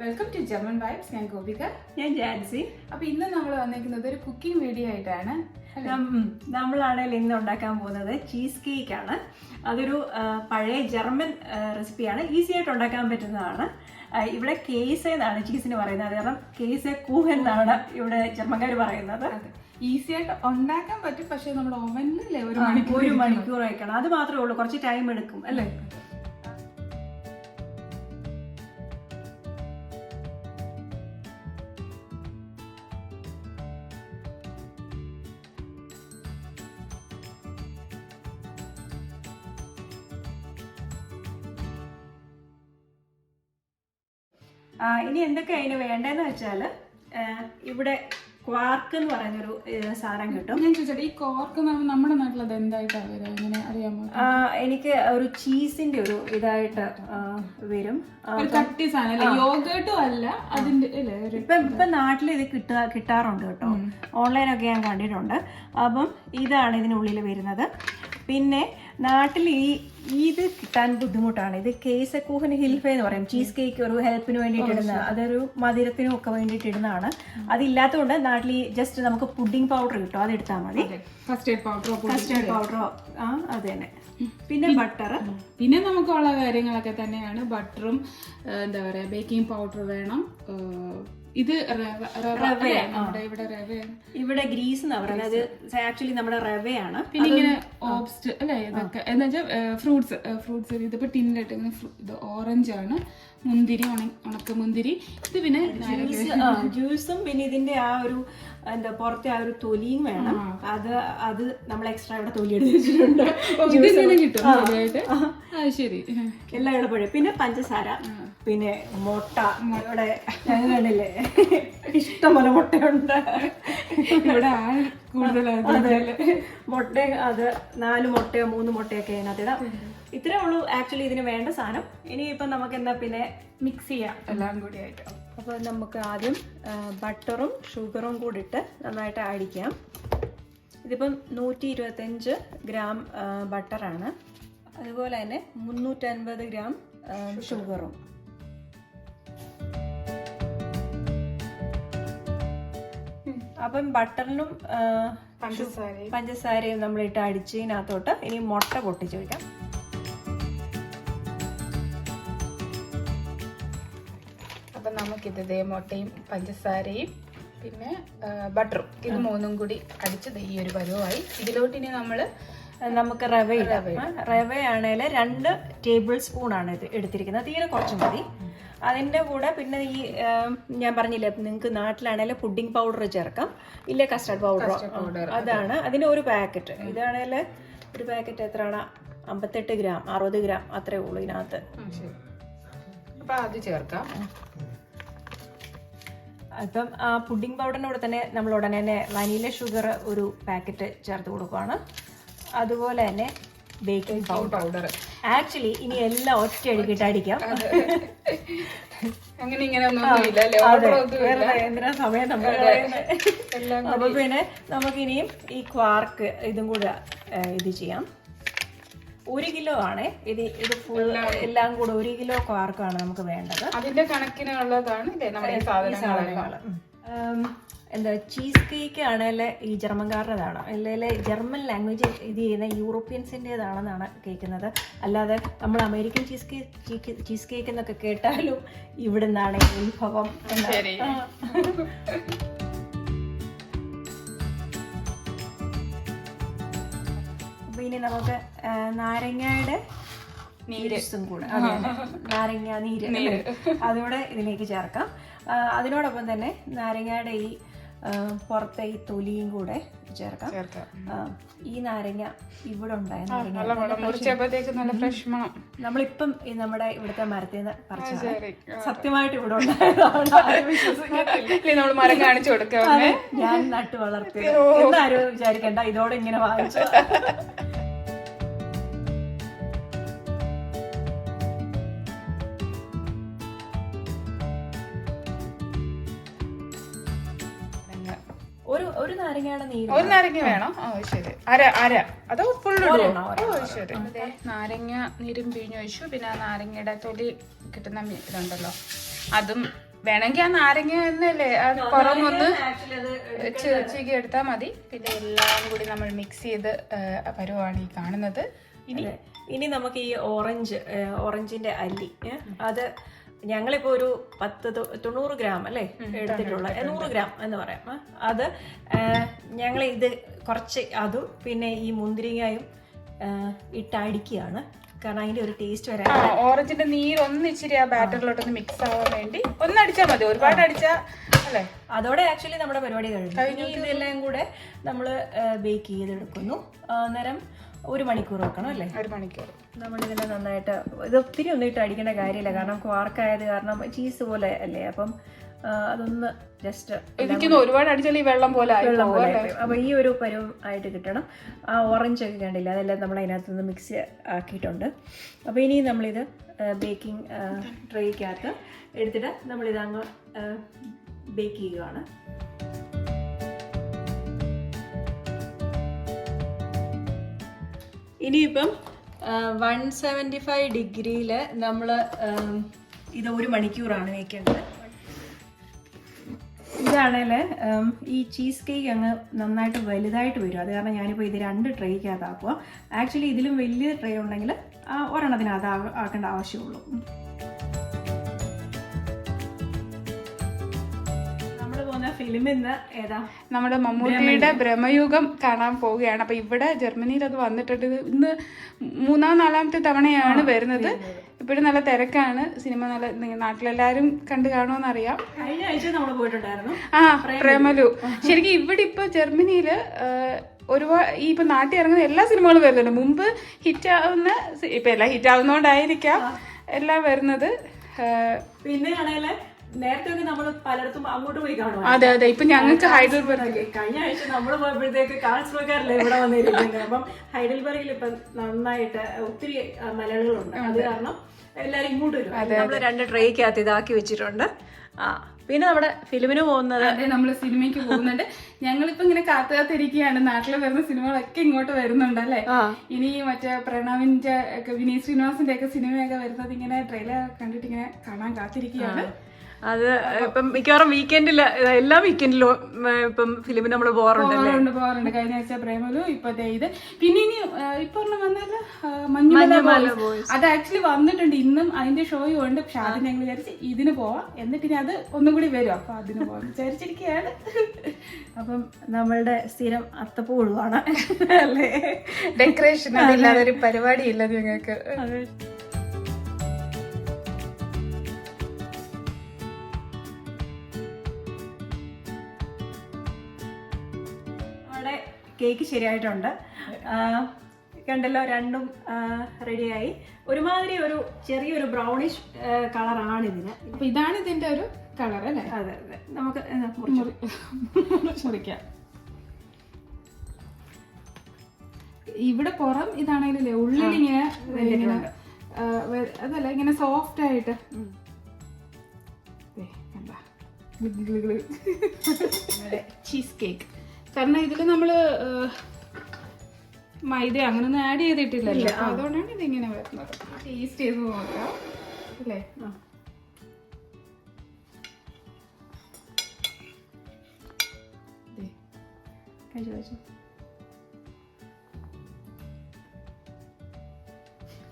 Welcome to GermanVibz. ഞാൻ ഗോപിക. ഞാൻ ജാൻസി. അപ്പോൾ ഇന്ന് നമ്മൾ വന്നിരിക്കുന്നത് ഒരു കുക്കിംഗ് വീഡിയോ ആയിട്ടാണ്. നമ്മളാണെങ്കിൽ ഇന്ന് ഉണ്ടാക്കാൻ പോകുന്നത് ചീസ് കേക്ക് ആണ്. അതൊരു പഴയ ജർമ്മൻ റെസിപ്പിയാണ്, ഈസി ആയിട്ട് ഉണ്ടാക്കാൻ പറ്റുന്നതാണ്. ഇവിടെ കേസ് എന്നാണ് ചീസിന് പറയുന്നത്, കാരണം കേസക്കുഹൻ എന്നാണ് ഇവിടെ ജർമ്മൻകാർ പറയുന്നത്. ഈസി ആയിട്ട് ഉണ്ടാക്കാൻ പറ്റും, പക്ഷെ നമ്മൾ ഓവനിൽ ഒരു മണിക്കൂർ വയ്ക്കണം. അത് മാത്രമേ ഉള്ളൂ, കുറച്ച് ടൈം എടുക്കും അല്ലേ. ഇനി എന്തൊക്കെ അതിന് വേണ്ടതെന്ന് വെച്ചാൽ ഇവിടെ ക്വാർക്ക് എന്ന് പറയുന്നൊരു സാധനം കിട്ടും. ഞാൻ ചോദിച്ചോട്ടെ, ഈ കോർക്ക് നമ്മുടെ നാട്ടിലത് എന്തായിട്ടാണ് വരിക, അങ്ങനെ അറിയാമോ? എനിക്ക് ഒരു ചീസിന്റെ ഒരു ഇതായിട്ട് വരും. കട്ടി സാധനം, യോഗട്ടും അല്ല അതിന്റെ. ഇപ്പൊ നാട്ടിൽ ഇത് കിട്ടാറുണ്ട് കേട്ടോ, ഓൺലൈനൊക്കെ ഞാൻ കണ്ടിട്ടുണ്ട്. അപ്പം ഇതാണ് ഇതിനുള്ളിൽ വരുന്നത്. പിന്നെ നാട്ടിൽ ഇത് കിട്ടാൻ ബുദ്ധിമുട്ടാണ്. ഇത് കേസക്കുഹൻ ഹിൽഫ എന്ന് പറയും, ചീസ് കേക്ക് ഒരു ഹെൽപ്പിന് വേണ്ടിയിട്ട് ഇടുന്ന, അതൊരു മധുരത്തിനും ഒക്കെ വേണ്ടിയിട്ട് ഇടുന്നതാണ്. അതില്ലാത്തതുകൊണ്ട് നാട്ടിൽ ജസ്റ്റ് നമുക്ക് പുഡിംഗ് പൗഡർ കിട്ടും, അത് എടുത്താൽ മതി. കസ്റ്റേർഡ് പൗഡറോ അത് തന്നെ. പിന്നെ ബട്ടർ, പിന്നെ നമുക്കുള്ള കാര്യങ്ങളൊക്കെ തന്നെയാണ്. ബട്ടറും എന്താ പറയാ, ബേക്കിംഗ് പൗഡർ വേണം. ഇത് ഇവിടെ ഗ്രീസ് എന്നാ പറയുന്നത്, അത് ആക്ച്വലി നമ്മുടെ റവയാണ്. പിന്നെ ഇങ്ങനെ ഓബ്സ്റ്റ് അല്ലെ, ഇതൊക്കെ എന്ന് വെച്ചാൽ ഫ്രൂട്ട്സ് ഇതിപ്പോ ടിന്നിലിട്ട് ഇങ്ങനെ, ഇത് ഓറഞ്ച് ആണ്, മുന്തിരി, ഉണക്ക മുന്തിരി, ഇത് പിന്നെ ജ്യൂസും, പിന്നെ ഇതിന്റെ ആ ഒരു എന്താ പുറത്തെ ആ ഒരു തൊലിയും വേണം. അത് നമ്മൾ എക്സ്ട്രാ ഇവിടെ തൊലി എടുത്ത് വെച്ചിട്ടുണ്ട്. ശരി, എല്ലാം ഇവിടെ പോയി. പിന്നെ പഞ്ചസാര, പിന്നെ മുട്ട. ഇവിടെ ഞങ്ങൾ കണ്ടില്ലേ, ഇഷ്ടംപോലെ മുട്ടയുണ്ട് ഇവിടെ. മുട്ട അത് 4 മുട്ടയോ 3 മുട്ടയൊക്കെ അതിനകത്തിടാം. ഇത്രേ ഉള്ളൂ ആക്ച്വലി ഇതിന് വേണ്ട സാധനം. ഇനിയിപ്പം നമുക്ക് എന്താ പിന്നെ മിക്സ് ചെയ്യാം എല്ലാം കൂടി ആയിട്ട്. അപ്പോൾ നമുക്ക് ആദ്യം ബട്ടറും ഷുഗറും കൂടി ഇട്ട് നന്നായിട്ട് അടിക്കാം. ഇതിപ്പം 125 ഗ്രാം ബട്ടറാണ്, അതുപോലെ തന്നെ 350 ഗ്രാം ഷുഗറും. അപ്പം ബട്ടറിനും പഞ്ചസാരയും നമ്മളിട്ട് അടിച്ചതിനകത്തോട്ട് ഇനി മുട്ട പൊട്ടിച്ച് വയ്ക്കാം. അപ്പം നമുക്കിത് മുട്ടയും പഞ്ചസാരയും പിന്നെ ബട്ടറും ഇത് 3 കൂടി അടിച്ചത് ഈ ഒരു പരുവമായി. ഇതിലോട്ട് ഇനി നമുക്ക് റവ ഇടാം. റവയാണെങ്കിൽ 2 ടേബിൾ സ്പൂണാണ് ഇത് എടുത്തിരിക്കുന്നത്, തീരെ കുറച്ച് മതി. അതിൻ്റെ കൂടെ പിന്നെ ഈ ഞാൻ പറഞ്ഞില്ലേ, നിങ്ങൾക്ക് നാട്ടിലാണെങ്കിൽ പുഡിംഗ് പൗഡർ ചേർക്കാം, ഇല്ലേ കസ്റ്റർഡ് പൗഡർ, അതാണ് അതിൻ്റെ ഒരു പാക്കറ്റ്. ഇതാണെങ്കിൽ ഒരു പാക്കറ്റ് എത്രയാണ്, 58 ഗ്രാം 60 ഗ്രാം അത്രേ ഉള്ളൂ ഇതിനകത്ത്. അപ്പം അത് ചേർക്കാം. അപ്പം ആ പുഡിംഗ് പൗഡറിൻ്റെ കൂടെ തന്നെ നമ്മൾ ഉടനെ തന്നെ വനില ഷുഗർ ഒരു പാക്കറ്റ് ചേർത്ത് കൊടുക്കുകയാണ്. അതുപോലെ തന്നെ ബേക്കിംഗ് പൗഡർ. ആക്ച്വലി ഇനി എല്ലാം ഒറ്റ അടിക്കിട്ട് അടിക്കാം, എന്തിനാ സമയം നമ്മൾ. അപ്പൊ പിന്നെ നമുക്കിനിയും ഈ ക്വാർക്ക് ഇതും കൂടെ ഇത് ചെയ്യാം. 1 കിലോ ആണ് ഇത് ഫുൾ എല്ലാം കൂടെ 1 കിലോ ക്വാർക്കാണ് നമുക്ക് വേണ്ടത്. അതിന്റെ കണക്കിനുള്ളതാണ് ഈ സാധനങ്ങൾ. എന്താ ചീസ് കേക്ക് ആണെങ്കിൽ ഈ ജർമ്മൻകാരുടേതാണ്, അല്ലെങ്കിൽ ജർമ്മൻ ലാംഗ്വേജ് ഇത് ചെയ്യുന്ന യൂറോപ്യൻസിൻ്റെതാണെന്നാണ് കേൾക്കുന്നത്. അല്ലാതെ നമ്മൾ അമേരിക്കൻ ചീസ് കേക്ക് എന്നൊക്കെ കേട്ടാലും ഇവിടെ നിന്നാണ് ഉത്ഭവം. അപ്പോൾ ഇനി നമുക്ക് നാരങ്ങയുടെ നീരും കൂടെ, നാരങ്ങ നീര് അതുകൂടെ ഇതിലേക്ക് ചേർക്കാം. അതിനോടൊപ്പം തന്നെ നാരങ്ങയുടെ ഈ പുറത്തെ ഈ തൊലിയും കൂടെ ചേർക്കാം. ഈ നാരങ്ങ ഇവിടെ ഉണ്ടായ നമ്മളിപ്പം നമ്മുടെ ഇവിടുത്തെ മരത്തിൽ നിന്ന് പറിച്ചത്, സത്യമായിട്ട് ഇവിടെ ഉണ്ടായതാണ്. ഞാൻ നട്ടു വളർത്തിയത് എന്നാരും വിചാരിക്കണ്ട, ഇതോടെ ഇങ്ങനെ വാങ്ങിച്ചു. ഒരു നാരങ്ങയുടെ നീര്, ഒരു നാരങ്ങ വേണം. ശരി, അതോ ഫുള്ള്? ശരി, നാരങ്ങ നീരും പിഴിഞ്ഞു വെച്ചു. പിന്നെ ആ നാരങ്ങയുടെ തൊലി കിട്ടുന്ന ഇതുണ്ടല്ലോ, അതും വേണമെങ്കിൽ ആ നാരങ്ങ എന്നല്ലേ പുറമൊന്ന് ചീക്കി എടുത്താൽ മതി. പിന്നെ എല്ലാം കൂടി നമ്മൾ മിക്സ് ചെയ്ത് പരുവാണ് ഈ കാണുന്നത്. ഇനി നമുക്ക് ഈ ഓറഞ്ചിന്റെ അല്ലി അത് ഞങ്ങളിപ്പോ ഒരു 90 ഗ്രാം അല്ലേ എടുത്തിട്ടുള്ള 100 ഗ്രാം എന്ന് പറയാം. അത് ഞങ്ങൾ ഇത് കുറച്ച് അതും പിന്നെ ഈ മുന്തിരിങ്ങയും ഇട്ടടിക്കുകയാണ്. കാരണം അതിന്റെ ഒരു ടേസ്റ്റ് വരാൻ ഓറഞ്ചിന്റെ നീരൊന്ന് ഇച്ചിരി ആ ബാറ്ററിലോട്ടൊന്ന് മിക്സ് ആവാൻ വേണ്ടി ഒന്ന് അടിച്ചാൽ മതി, ഒരുപാട് അടിച്ചാ അല്ലേ. അതോടെ ആക്ച്വലി നമ്മുടെ പരിപാടി കഴിഞ്ഞു. ഇതെല്ലാം കൂടെ നമ്മൾ ബേക്ക് ചെയ്തെടുക്കുന്നു. അന്നേരം 1 മണിക്കൂർ വെക്കണം അല്ലേ? 1 മണിക്കൂർ. നമ്മളിതിനെ നന്നായിട്ട് ഇത് ഒത്തിരി ഒന്നും ഇട്ട് അടിക്കേണ്ട കാര്യമില്ല, കാരണം ക്വാർക്കായത് കാരണം ചീസ് പോലെ അല്ലേ. അപ്പം അതൊന്ന് ജസ്റ്റ് എനിക്കൊന്ന് ഒരുപാട് അടിച്ചാൽ ഈ വെള്ളം പോലെ അപ്പൊ ഈ ഒരു പരുവം ആയിട്ട് കിട്ടണം. ആ ഓറഞ്ച് ഒക്കെ കണ്ടില്ല, അതെല്ലാം നമ്മൾ അതിനകത്തുനിന്ന് മിക്സ് ആക്കിയിട്ടുണ്ട്. അപ്പോൾ ഇനി നമ്മളിത് ബേക്കിംഗ് ട്രേക്കകത്ത് എടുത്തിട്ട് നമ്മളിത് അങ്ങ് ബേക്ക് ചെയ്യുകയാണ്. ഇനിയിപ്പം 175 ഡിഗ്രിയിൽ നമ്മൾ ഇത് 1 മണിക്കൂറാണ് വയ്ക്കേണ്ടത്. ഇതാണേൽ ഈ ചീസ് കേക്ക് അങ്ങ് നന്നായിട്ട് വലുതായിട്ട് വരും. അത് കാരണം ഞാനിപ്പോൾ ഇത് 2 ട്രേക്കകത്താക്കുക. ആക്ച്വലി ഇതിലും വലിയ ട്രേ ഉണ്ടെങ്കിൽ ഒരെണ്ണത്തിനകത്ത് ആക്കേണ്ട ആവശ്യമുള്ളൂ. ഫിലിം ഇന്ന് ഏതാ? നമ്മുടെ മമ്മൂട്ടിയുടെ ബ്രഹ്മയുഗം കാണാൻ പോവുകയാണ്. അപ്പൊ ഇവിടെ ജർമ്മനിയിൽ അത് വന്നിട്ടുണ്ട്. ഇന്ന് 3-4ാമത്തെ തവണയാണ് വരുന്നത്. ഇപ്പോഴും നല്ല തിരക്കാണ്. സിനിമ നല്ല നാട്ടിലെല്ലാരും കണ്ടു കാണുമെന്നറിയാം. കഴിഞ്ഞ ആഴ്ച നമ്മൾ പോയിട്ടുണ്ടായിരുന്നു. പ്രേമലു. ശരിക്കും ഇവിടെ ഇപ്പൊ ജർമ്മനിയില് ഒരുപാട് ഈ ഇപ്പൊ നാട്ടിൽ ഇറങ്ങുന്ന എല്ലാ സിനിമകളും വരുന്നുണ്ട്. മുമ്പ് ഹിറ്റാവുന്ന ഇപ്പൊ എല്ലാം ഹിറ്റാവുന്നോണ്ടായിരിക്കാം എല്ലാം വരുന്നത്. പിന്നെ ആണേല് നേരത്തെ നമ്മൾ പലയിടത്തും അങ്ങോട്ട് പോയി കാണും. അതെ അതെ. ഇപ്പൊ ഞങ്ങൾക്ക് ഹൈഡൽബർഗ് കഴിഞ്ഞ ആഴ്ച നമ്മൾ പോയപ്പോഴത്തേക്ക് കാഴ്ചക്കാരല്ലേ ഇവിടെ വന്നിരിക്കുന്നത്. അപ്പം ഹൈഡൽബർഗിൽ ഇപ്പൊ നന്നായിട്ട് ഒത്തിരി മലയാളികളുണ്ട്. അത് കാരണം എല്ലാരും ഇങ്ങോട്ട് വരും. നമ്മൾ 2 ട്രേക്കകത്ത് ഇതാക്കി വെച്ചിട്ടുണ്ട്. പിന്നെ നമ്മുടെ ഫിലിമിന് പോകുന്നത് നമ്മള് സിനിമയ്ക്ക് പോകുന്നുണ്ട്. ഞങ്ങളിപ്പോ ഇങ്ങനെ കാത്തിരിക്കുകയാണ്. നാട്ടിൽ വരുന്ന സിനിമകളൊക്കെ ഇങ്ങോട്ട് വരുന്നുണ്ട് അല്ലേ. ഇനി മറ്റേ പ്രണവിന്റെ ഒക്കെ വിനീത് ശ്രീനിവാസിന്റെ ഒക്കെ സിനിമയൊക്കെ വരുന്നത് ഇങ്ങനെ ട്രെയിലർ കണ്ടിട്ട് ഇങ്ങനെ കാണാൻ കാത്തിരിക്കുകയാണ്. അത് ഇപ്പം മിക്കവാറും വീക്കെൻഡിൽ എല്ലാ വീക്കെൻഡിലും ഇപ്പം ഫിലിമിന് നമ്മൾ പോകാറുണ്ട്. കഴിഞ്ഞ ആഴ്ച പ്രേമലു, ഇപ്പൊ ഇത്. പിന്നെ ഇനി ഇപ്പൊ വന്നാല് മഞ്ഞുമല. അത് ആക്ച്വലി വന്നിട്ടുണ്ട്. ഇന്നും അതിന്റെ ഷോയും ഉണ്ട്. പക്ഷെ ആദ്യം ഞങ്ങൾ വിചാരിച്ച് ഇതിന് പോവാം, എന്നിട്ട് ഇനി അത് ഒന്നും കൂടി വരും. അപ്പൊ അതിന് പോവാൻ വിചാരിച്ചിരിക്കുകയാണ്. അപ്പം നമ്മളുടെ സ്ഥിരം അത്തപ്പൂവാണ് അല്ലേ. ഡെക്കറേഷൻ അതില്ലാതെ ഒരു പരിപാടി ഇല്ല ഞങ്ങൾക്ക്. കേക്ക് ശരിയായിട്ടുണ്ട്. കണ്ടല്ലോ, രണ്ടും റെഡിയായി. ഒരുമാതിരി ഒരു ചെറിയൊരു ബ്രൗണിഷ് കളറാണ് ഇതിന്. അപ്പൊ ഇതാണ് ഇതിന്റെ ഒരു കളർ അല്ലേ? അതെ അതെ. നമുക്ക് മുറിക്കാം. ഇവിടെ പുറം ഇതാണെങ്കിലേ ഉള്ളിലിങ്ങനെ അതല്ല ഇങ്ങനെ സോഫ്റ്റ് ആയിട്ട് ചീസ് കേക്ക്. കാരണം ഇതില് നമ്മള് മൈദ അങ്ങനൊന്നും ആഡ് ചെയ്തിട്ടില്ലല്ലോ, അതുകൊണ്ടാണ് ഇതിങ്ങനെ വരുന്നത്. ടേസ്റ്റ് ചെയ്ത് നോക്കാം അല്ലേ.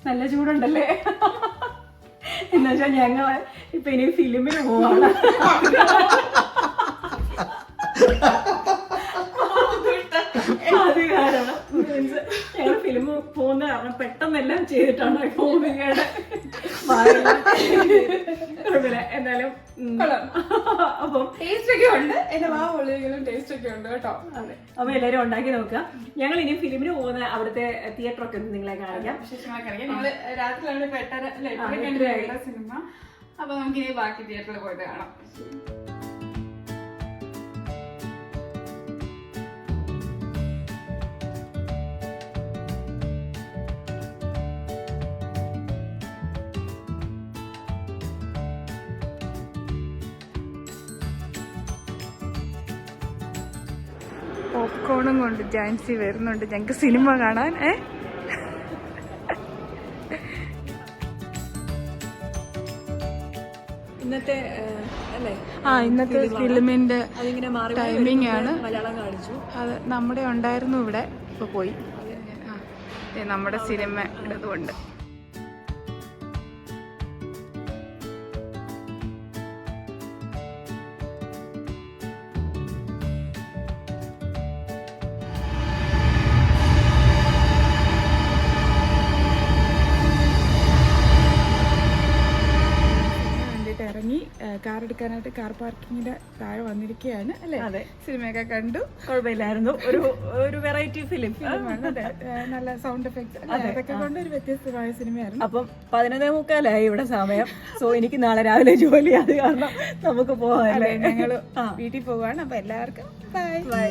നല്ല ചൂടുണ്ടല്ലേ. എന്നുവെച്ചാ ഞങ്ങള് ഇപ്പൊ ഇനി ഫിലിമിന് പോവാണ്. അത് കാരണം ഞങ്ങൾ ഫിലിം പോകുന്ന കാരണം പെട്ടെന്നെല്ലാം ചെയ്തിട്ടാണ് ഭൂമികയുടെ എന്തായാലും. അപ്പം ടേസ്റ്റ് ഒക്കെ ഉണ്ട്. എന്റെ വാവൊള്ളികളും ടേസ്റ്റ് ഒക്കെ ഉണ്ട് കേട്ടോ. അതെ. അപ്പൊ എല്ലാരും ഉണ്ടാക്കി നോക്കുക. ഞങ്ങൾ ഇനി ഫിലിമിന് പോകുന്ന അവിടുത്തെ തിയേറ്റർ ഒക്കെ നിങ്ങളെ കാണിക്കാം. ഞങ്ങള് രാത്രിയാണ് സിനിമ. അപ്പൊ നമുക്ക് ഇനി ബാക്കി തിയേറ്ററിൽ പോയിട്ട് കാണാം. പോപ്കോണും കൊണ്ട് ജാൻസി വരുന്നുണ്ട് ഞങ്ങൾക്ക് സിനിമ കാണാൻ. ഇന്നത്തെ അല്ലേ ഇന്നത്തെ ഫിലിമിന്റെ അതിങ്ങനെ മാറി ടൈമിംഗ് ആണ്. മലയാളം കാണിച്ചു. അത് നമ്മുടെ ഉണ്ടായിരുന്നു ഇവിടെ, ഇപ്പൊ പോയി. നമ്മുടെ സിനിമ ഇതുകൊണ്ട് ഇറങ്ങി കാർ എടുക്കാനായിട്ട് കാർ പാർക്കിങ്ങിന്റെ താഴെ വന്നിരിക്കുകയാണ് അല്ലേ? അതെ, സിനിമയൊക്കെ കണ്ടു, കുഴപ്പമില്ലായിരുന്നു. ഒരു വെറൈറ്റി ഫിലിം, നല്ല സൗണ്ട് എഫക്ട്സ് അതൊക്കെ കൊണ്ട് ഒരു വ്യത്യസ്തമായ സിനിമയായിരുന്നു. അപ്പം 11:45 ഇവിടെ സമയം. സോ എനിക്ക് നാളെ രാവിലെ ജോലി, അത് കാരണം നമുക്ക് പോകാം. ഞങ്ങള് വീട്ടിൽ പോവാണ്. അപ്പൊ എല്ലാവർക്കും ബൈ.